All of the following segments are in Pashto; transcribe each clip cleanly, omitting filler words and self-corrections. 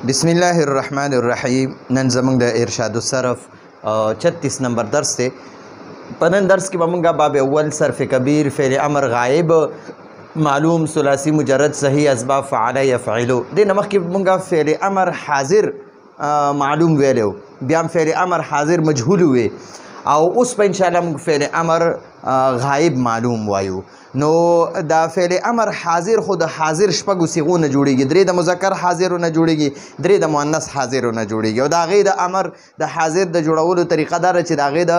बिस्मिल्लाहिर्रहमानिर्रहीम। नन ज़मंग द इरशाद सरफ 36 नंबर दर्स थे। पनन दर्स की बमंगा बाब अव्वल सरफ़ कबीर फ़ेल अमर गायब मालूम सुलासी मुजरद सही असबाब फ़अल यफ़अलु दे नमक की बमंगा फ़ेल अमर हाजिर मालूम वेलो ब्याम फ़ेल अमर हाजिर मजहूल हुए और उस पर इंशाअल्लाह फ़ेल अमर गायब मालूम वायु नो दा फ़ेल अमर हाजिर खुद हाजिर शपग सिगो न जुड़ेगी दरे द मुज़क्कर हाजिर न जुड़ेगी दरे द मुअन्नस हाजिर न जुड़ेगी और दागे द अमर द हाजिर द जुड़ावल तरीक़ा दार च दागे द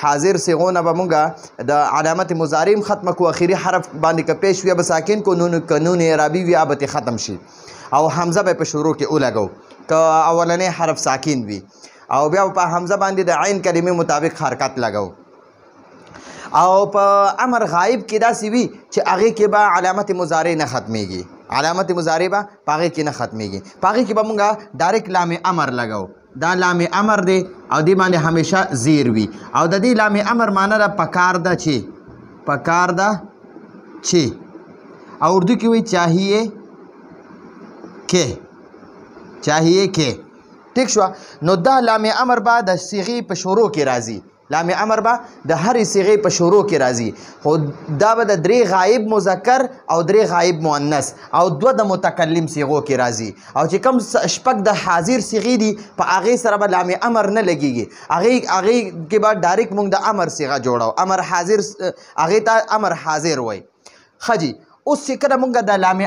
हाजिर सिगो न बमुंगा द अलामत मुजारिम ख़त्म को आखिरी हरफ बांध का पेश हुआ बसाकिन को नून कानून अरबी वी आबत ख़त्म शी और हमज़ा पे शुरू के उलगो का अवलने हरफ साकिन भी और ब्या पा हमज़ा बांधी द आइन करीमे मुताबिक हरकत लगाओ और प अमर गायब की दासी भी च आगे के बा अलामत मुजारे न ख़त्मेगी अलामत मुजारे बा पागे की न ख़त्मेगी पागे की बमुंगा डायरेक्ट लाम अमर लगाओ दा लाम अमर दे और दी माने हमेशा ज़ीर भी और दी लाम अमर माना दा पकारदा छे और उर्दू की हुई चाहिए के ठीक शुआ नो दा लाम अमर बा द सिगी पे शुरू के राजी लाम अमर बा द हर सिगे पे शुरू के राजी हो दा ब दरे गायब मुज़क्कर और दरे गायब मुअन्नस और दो द मुतकल्लिम सिगो के राजी और जे कम शपक द हाजिर सिगी दी प आगे सर बा लाम अमर न लगेगी आगे के बाद डायरेक्ट मुंग द अमर सिगा जोड़ाओ अमर हाजिर आगे ता अमर हाजिर होए खजी उस सिकर मुंग द लाम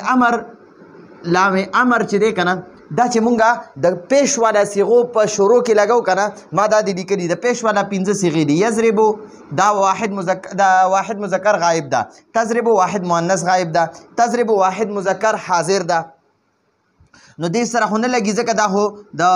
अमर च कना दा चे मुंगा द पेश वाला सिगो पर शुरू के लगाओ कना मा दा दी करी द पेश वाला पिंज सिगी दी यजरिबु दा वाहिद मुज़क्कर गायब दा तजरिबु वाहिद मुअन्नस गायब दा तजरिबु वाहिद मुज़क्कर हाजिर दा नो दे सरा होने लगी जका दा हो दा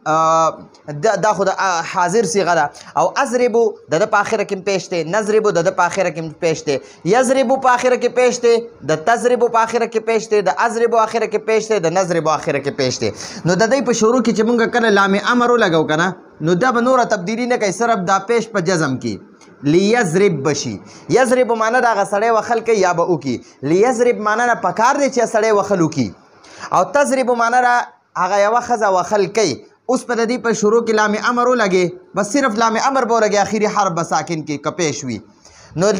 दा खुद हाजिर सिगा दा और अजरिबु द पाखिर के पेशते नजरिबु द पाखिर के पेशते यजरिबु पाखिर के पेशते द तजरिबु पाखिर के पेशते द अजरिबु आखिर के पेशते द नजरिबु आखिर के पेशते नो दई पे शुरू की चमुंगा कर लाम अमरो लगाओ कना नो द बनूर तब्दीली ने कई सरब दा पेश पर जज़म की लियज़रिब बशी यज़रिब माना दा सड़े वखल के या बऊ की लियज़रिब माना ना पकार दे चे सड़े वखलू की और तजरिब माना रा आगा या वखज़ा वखल कई उस पर दी पर शुरू के लाम अमरो लगे बस सिर्फ लाम अमर बो लगे आखिरी हर बसाकिन की कपेश हुई नो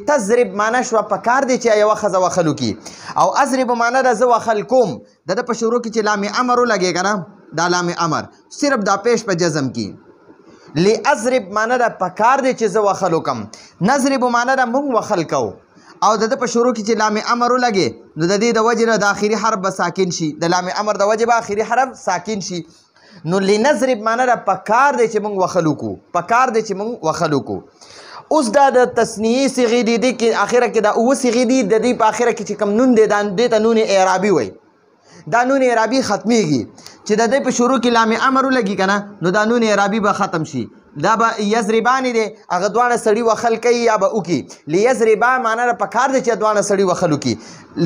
तजरिब माना शुआ पकार दे चे वखज़ा वखलू की और अजरिब माना दा ज वखल कुम दा पर शुरू की लाम अमरो लगेगा ना दा लाम अमर सिर्फ दा पेश पर जज़म की ले अजरिब माना दा पकार दे चे ज वखलू कम नजरिब माना दा मुंग वखल को और द पर शुरू की लाम अमरो लगे नो दी द वजह द आखिरी हरफ बसाकिन शी द लाम अमर द वजह आखिरी हरफ साकिन शी नो लिनजरिब माना दा पकार दे चे मुंग वखलू को उस दा तस्नीय सिगी दी कि आखिर के दा वो सिगी दी दी आखिर की कम नून दे दान दे तनून एराबी हुई दा नून एराबी ख़त्मेगी चे दे पे शुरू की लाम अमरू लगी कना नो दा नून एराबी बा ख़त्म शी दा बा यजरिबानी दे अगदवाना सड़ी वखल कई या बा उकी लियजरिबा माना रा पकार दे चे द्वाना सड़ी वखलू की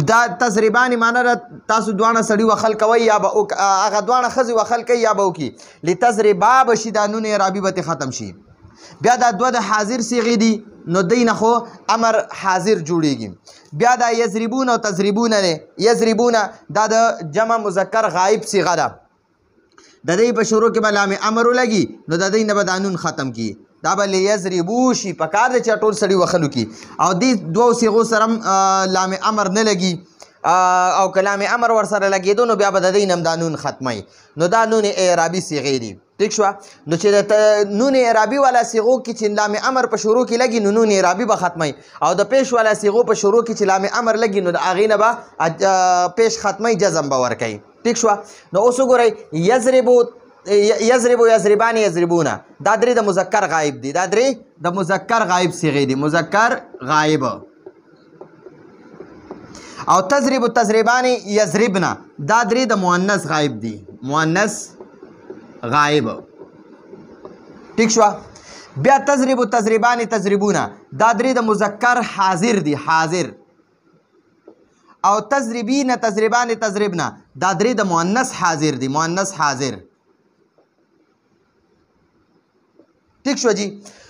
दा तजरिबानी माना रा तासु द्वाना सड़ी वखल कवई या बा उक अगदवाना खज़ वखल कई या बा उकी लितजरिबा बशी दा नून एराबी बते ख़त्म शी ब्या दा दो द हाजिर सिगी दी नो दई न खो अमर हाजिर जुड़ेगी ब्या दा यजरिबून और तजरिबून ने यजरिबून दा द जमा मुज़क्कर गायब सिगा दा दई पर शुरू के लाम अमरो लगी नो दई न बदानून ख़त्म की दाबा ले यजरिबूशी पकार दे चटोल सड़ी वखलू की और दी दो सिगो सरम लाम अमर न लगी और कलाम अमर वर सर लगी दोनों ब्या बदई नम दानून ख़त्माई नो दानून एराबी सिगे दी ठीक शुआ नो चे नून एराबी वाला सिगो की चिल्ला में अमर पर शुरू की लगी नून एराबी ब ख़त्माई और द पेश वाला सिगो पर शुरू की चिल्ला में अमर लगी नो आगे नबा पेश ख़त्माई जज़म बावर कई ठीक शुआ नो उसो गोरे यजरिबु यजरिबानी यजरिबूना दादरी द मुज़क्कर गायब दी दादरी द मुज़क्कर गायब सिगे दी मुज़क्कर गायब और तजरिबु तजरिबानी यजरिबना दादरी द मुअन्नस गायब दी मुअन्नस गायब ठीक शुआ ब्या तजरिबु तजरिबानी तजरिबूना दादरी द मुज़क्कर हाजिर दी हाजिर और तजरिबीन तजरिबानी तजरिबना दादरी द मुअन्नस हाजिर दी मुअन्नस हाजिर ठीक शुआ जी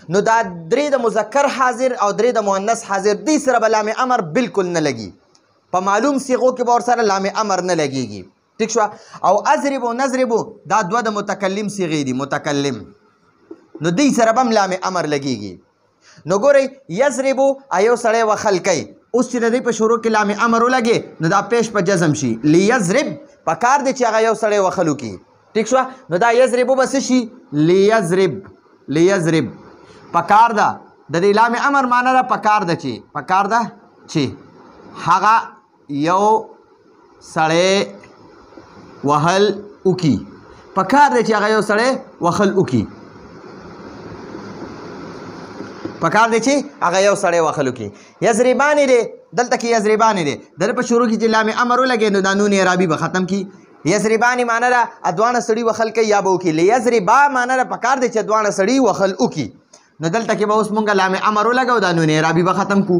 नो दादरी द मुज़क्कर हाजिर और दरी द मुअन्नस हाजिर दी सर लाम अमर बिल्कुल न लगी पर मालूम सिगो के बहुत सारा लाम अमर न लगेगी ټیک شو او اضرب او نضرب دا دوه د متکلم صیغې دي متکلم نو دوی سره به هم لام امر لګیږي نو ګورئ یضرب یو سړی وخل کوي اوس چې د دوی په شروع کې لام امر ولګې نو دا پیش په جزم شي لیضرب پکار دی چې هغه یو سړی وخل وکړي ټیک شوه نو دا یضربو به څه شي لیضرب پکار ده د دې لام امر معنی ده پکار ده چې هغه یو سړی وهل وکړي پکار دی چې هغه یو سړی وهل وکړي پکار دی چې هغه یو سړی وهل وکړي یضربانې دی دلته کې یضربانې دی د په شروع کې چې لام امر ولګې نو دا نون اعرابي به ختم کړي یضربانې معنی ده دواړه سړي وهل کوي یا به وکړي لیضربا معنی ده پکار دی چې دواړه سړي وهل وکړي نو دلته کې به اوس مونږ لام امر ولګو دا نون اعرابي به ختم کړو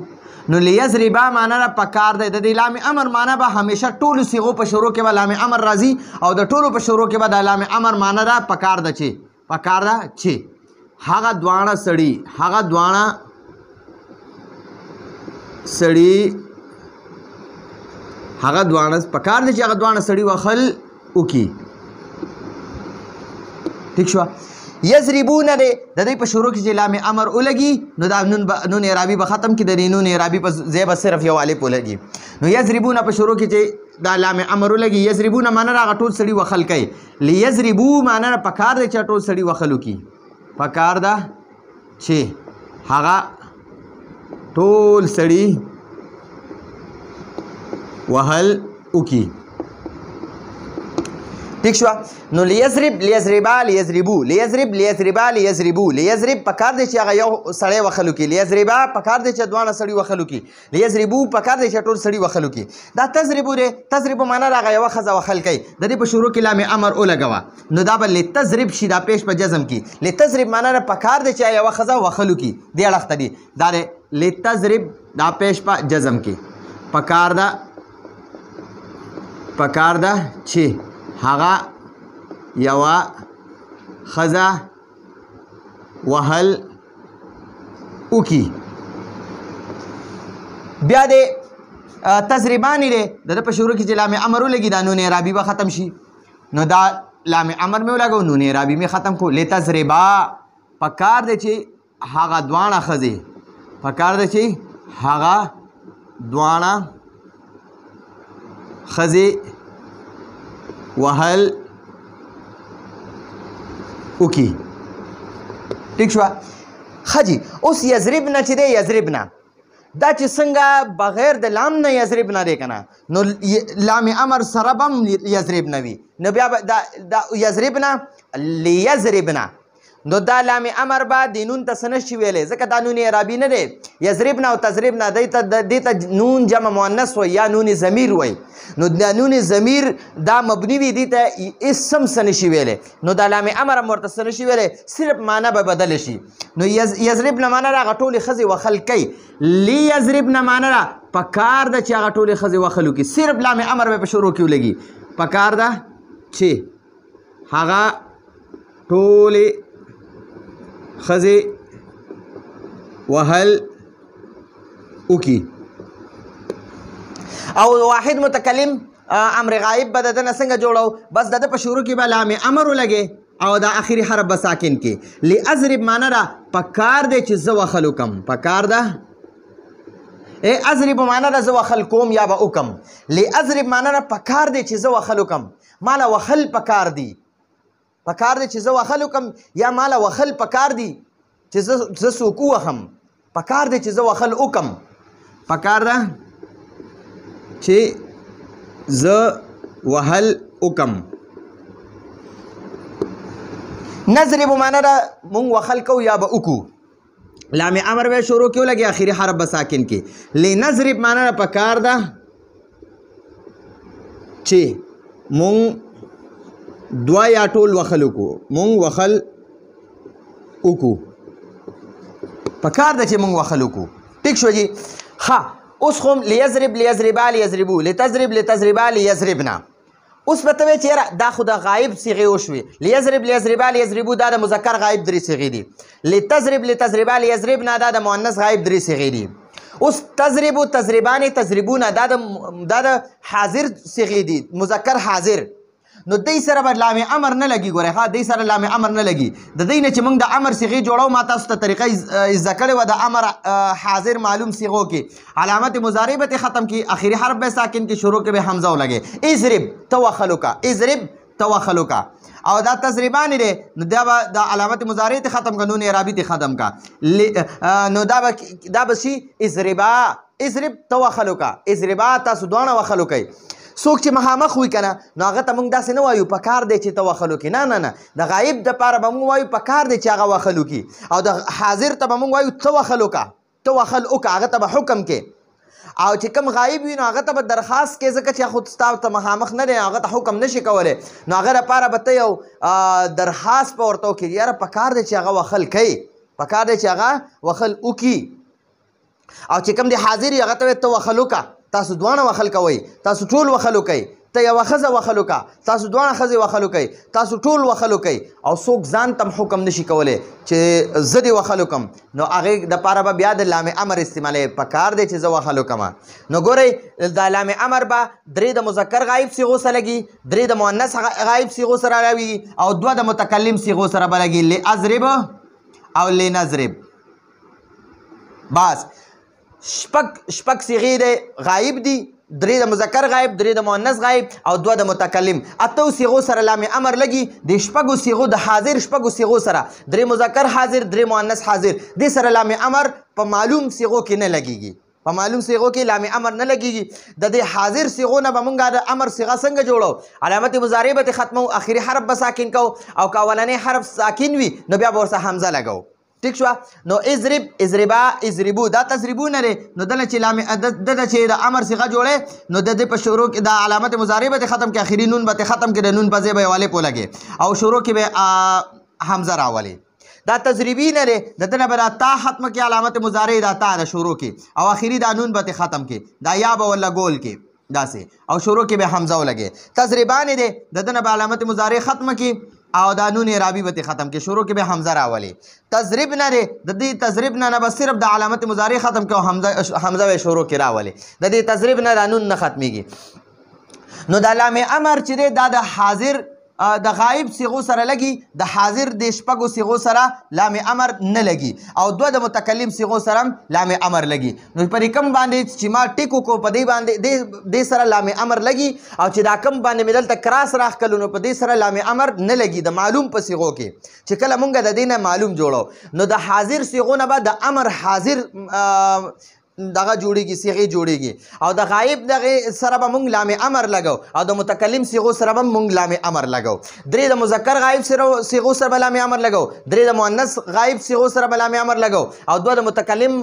نو لیضربا معنی ده پکار دی د دې لام امر معنی به همیشه ټولو صیغو په شروع کې به لام امر راځي او د ټولو په شروع کې به د لام امر معنی ده پکار ده چې هغه دواړه سړي پکار دی چې هغه دواړه سړي وخل وکړي ټیک شوه یضربون دی د دې په شروع کې چې لام امر ولګي نو دا نون اعرابي به ختم کړي د دې نون اعرابي په ځای به صرف یو الف ولګي نو یضربون په شروع کې چې دا لام امر ولګي یضربون معنی هغه ټول سړي وخل کوي لیضربو معنی پکار دی چې ټول سړي وخل وکړي پکار ده چې هغه ټول سړي وهل وکړي ټیک شوه نو لیضرب لیضربا لیضربو لیضرب لیضربا لیضربو لیضرب پکار دی چې هغه یو سړی وهل وکړي لیضربا پکار دی چې دواړه سړي وهل وکړي لیضربو پکار دی چې ټول سړي وهل وکړي دا تضربو دی تضربو معنی هغه یوه ښځه وهل کوي د دې په شروع کې لام امر ولګوه نو دا به لتضرب شي دا پیش په جزم کې لتضرب معنی پکار دی چې یوه ښځه وهل وکړي دې اړخ ته دي دا دی لتضرب دا پیش په جزم کې پکار ده چې هغه یوه ښځه وهل وکړي بیا د تضربانې دی د ده په شروع کې چې لام امر ولګي دا نون اعرابي به ختم شي نو دا لام امر مې ولګو نون اعرابي مې ختم کړو لتضربا پکار دی چې هغه دواړه ښځې پکار دی چې هغه دواړه ښځې وهل وکړي ټیک شوه ښه جي اوس یضربنه چې دی یضربنه دا چې څنګه بغیر د لام نه یضربنه دی که نه نو لام امر سره به هم یضربنه وي نو بیا به دا یضربنه لیضربنه نو دا لام امر به د نون ته څه نشي ویلی ځکه دا نون اعرابي نه دی یضربنه او تضربنه دې ته نون جمع مؤنث وی یا نون ضمیر وی نو دا نون ضمیر دا مبني وي دې ته اسم څه نشي ویلی نو دا لام امر هم ورته څه نشي ویلی صرف معنی به بدله شي نو یضربنه معنی هغه ټولې ښځې وهل کوي لیضربنه معنی پکار ده چې هغه ټولې ښځې وهل وکړي صرف لام امر به په شروع کې ولګي پکار ده چې هغه ټولې ښځې وهل وکړي او واحد متکلم امر غایب به د ده نه څنګه جوړو بس د ده په شروع کې به لام امر ولګې او دا آخري حرف به ساکن کې لیضرب معنی ده پکار دی چې زه وهل وکم پکار ده اضرب معنی ده زه وهل کوم یا به وکم لیضرب معنی ده پکار دی چې زه وهل وکم ماله وهل پکار دی چې زه وهل وکم یا ماله وهل پکار دی چې زه څوک ووهم پکار دی چې زه وهل وکم پکار ده چې زه وهل وکم نضرب معنی ده مونږ وهل کوو یا به وکړو لام امر به شروع کې ولګي آخري حرف به ساکن کې لنضرب معنی ده پکار ده چې مونږ دوه یا ټول وهل وکړو مونږ وهل وکړو پکار ده چې مونږ وهل وکړو ټیک شو جي ښه اوس خو لیضرب لیضربا لیضربو لتضرب لتضربا لیضربنه اوس به ته وایې چې یاره دا خو د غایب صیغې وشوې لیضرب لیضربا لیضربو دا د مذکر غایب درې صیغې دي لتضرب لتضربا لیضربنه دا د مؤنث غایب درې صیغې دي اوس تضربو تضربان تضربونه دا د حاضر صيغې دي مذکر حاضر نو دی سره به لام امر نه لګي ګورئ ښه دی سره لام امر نه لګي د دی نه چې موږ د امر صیغې جوړو ما تاسو ته طریقه زده کړې وه د امر حاضر معلوم صیغو کې علامت مضارع به ختم کی اخري حرف به ساکن کې شروع کې به حمزه ولګي اضرب توخلک اضرب توخلک او دا تضربان دی نو دا به د علامت مضارع ته ختم کا نون اعرابي ته ختم کا نو دا به شي اضربا اضرب توخلک اضربا تاسو دواړه وخلو کوئ څوک چې مخامخ وي که نه نو هغه ته موږ داسې نه وایو په کار دی چې ته وخلو کې نه نه نه د غایب دپاره به موږ وایو په کار دی چې هغه وخلو کې او د حاضر ته به موږ وایو ته وخلو که ته وخل وکړه هغه ته به حکم کې او چې کوم غایب وي نو هغه ته به درخواست کې ځکه چې خود ستا ته مخامخ نه دی هغه ته حکم نشي کولی نو هغه دپاره به ته یو درخواست به ورته وکړي یاره په کار دی چې هغه وخل کوي په کار دی چې هغه وخل وکړي او چې کوم دی حاضر وي هغه ته ته وخل وکړه تاسو دواړه وخل کوئ تاسو ټول وخلو کوئ ته یوه ښځه وخلو کا تاسو دواړه ښځې وخلو کوئ تاسو ټول وخلو کوئ او څوک ځان ته حکم نشي کولی چې زه دې وخلو کم نو هغې دپاره به بیا د لام امر استعمالوي په کار دی چې زه وخلو کمه نو ګورئ دا لام امر به درې د مذکر غایب صیغو سره لګي درې د مؤنث غایب صیغو سره راویږي او دوه د متکلم صیغو سره به لګي لاضرب او لنضرب بس شپږ صیغې دی غایب دي درې د مذکر غایب درې د مؤنث غایب او دوه د متکلم اتو صیغو سره لام امر لګي د شپږو صیغو د حاضر شپږو صیغو سره درې مذکر حاضر درې مؤنث حاضر دې سره لام امر په معلوم صیغو کې نه لګیږي په معلوم صیغو کې لام امر نه لګیږي د دې حاضر صیغو نه به موږ د امر صیغه څنګه جوړو علامت مضارع به ختمو اخري حرف به ساکن کو او که اولنی حرف ساکن وي نو بیا به ورسره حمزه لګو ٹھیک شو نو اضرب اضربا اضربو دا تضربونه لري نو دله چې دله چې د امر صيغه جوړه نو د په شروع کې د علامت مضارع به ختم کې اخري نون به ختم کې د نون په ځای به والے په لګي او شروع کې به حمزه راولي دا تضریبین لري د دنه به تا ختم کې علامت مضارع دا تا د شروع کې او اخري دا نون به ختم کې دا یا به ولا ګول کې داسې او شروع کې به حمزه ولګي تضریبان دي د دنه به علامت مضارع ختم کې او دا نون اعرابي به ختم کې شروع کې به حمزه راولي تضرب نه لري د دې تضرب نه بس صرف د علامت مضارع ختم کې حمزه به شروع کې راولي د دې تضرب نه د نون نه ختميږي نو د لام امر چې دی دا د حاضر د غایب صيغو سره لګي د حاضر د شپږو صيغو سره لام امر نه لګي او دوه د متکلم صيغو سره لام امر لګي نو پرې کم باندې چې ما ټیکو کو په دې باندې د سره لام امر لګي او چې دا کم باندې مدل ته کراس راخلو نو په دې سره لام امر نه لګي د معلوم په صيغو کې چې کله مونږ د دینه معلوم جوړو نو د حاضر صيغو نه بعد د امر حاضر دغه جوړیږي صيغه جوړیږي او د غایب دغه سره به مونږ لام امر لګو او د متکلم صيغو سره به مونږ لام امر لګو درې د مذکر غایب صيغو سره به لام امر لګو درې د مؤنث غایب صيغو سره به لام امر لګو او دوه د متکلم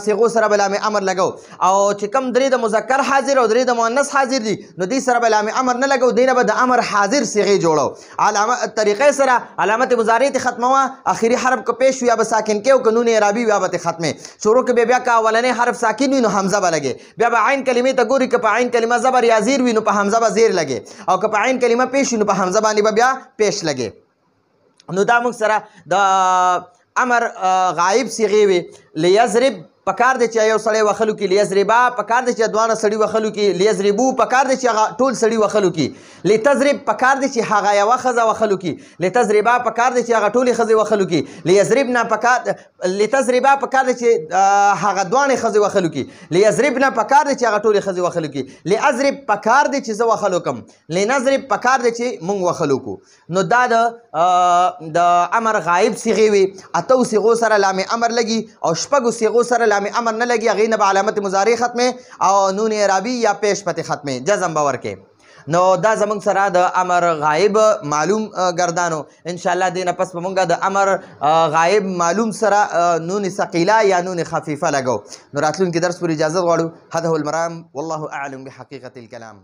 صيغو سره به لام امر لګو او چې کوم درې د مذکر حاضر او درې د مؤنث حاضر دي نو دې سره به لام امر نه لګو دینه به د امر حاضر صيغه جوړو علامه طریقې سره علامت مضارع ته ختمه اخري حرف کو پیش یا به ساکن کې او قانون اعرابي یا به ختمه شروع کې بیا کا اولنې حرف ساکن وي نو حمزه به لګي بیا به عین کلمې ته ګوري که په عین کلمه زبر یا زیر وي نو په حمزه به زیر لګي او که په عین کلمه پیش وي نو په حمزه باندې به بیا پیش لګي نو دا موږ سره د امر غایب صيغې وي لیضرب پکار دی چې یو سړی وخلو کې لیضربا پکار دی چې دوانه سړی وخلو کې لیضربو پکار دی چې ټول سړی وخلو کې لتضرب پکار دی چې هغه یو خزه وخلو کې لتضربا پکار دی چې هغه ټول خزه وخلو کې لیضربنا پکار لتضربا پکار دی چې هغه دوانه خزه وخلو کې لیضربنا پکار دی چې هغه ټول خزه وخلو کې لاضرب پکار دی چې زه وخلو کم لنضرب پکار دی چې مونږ وخلو کو نو دا د امر غایب صيغې وي اتو صيغو سره لام امر لګي او شپږو صيغو سره لام امر نه لګي هغې نه به علامت مضارع ختمه او نون اعرابي یا پیش پته ختمه جزم به ورکې نو دا زمونږ سره د امر غایب معلوم ګردانو انشاءالله دې نه پس به مونږ د امر غایب معلوم سره نون ثقیله یا نون خفیفه لګو نو راتلونکي درس پورې اجازه غواړو هذا هو المرام والله اعلم بحقیقة الكلام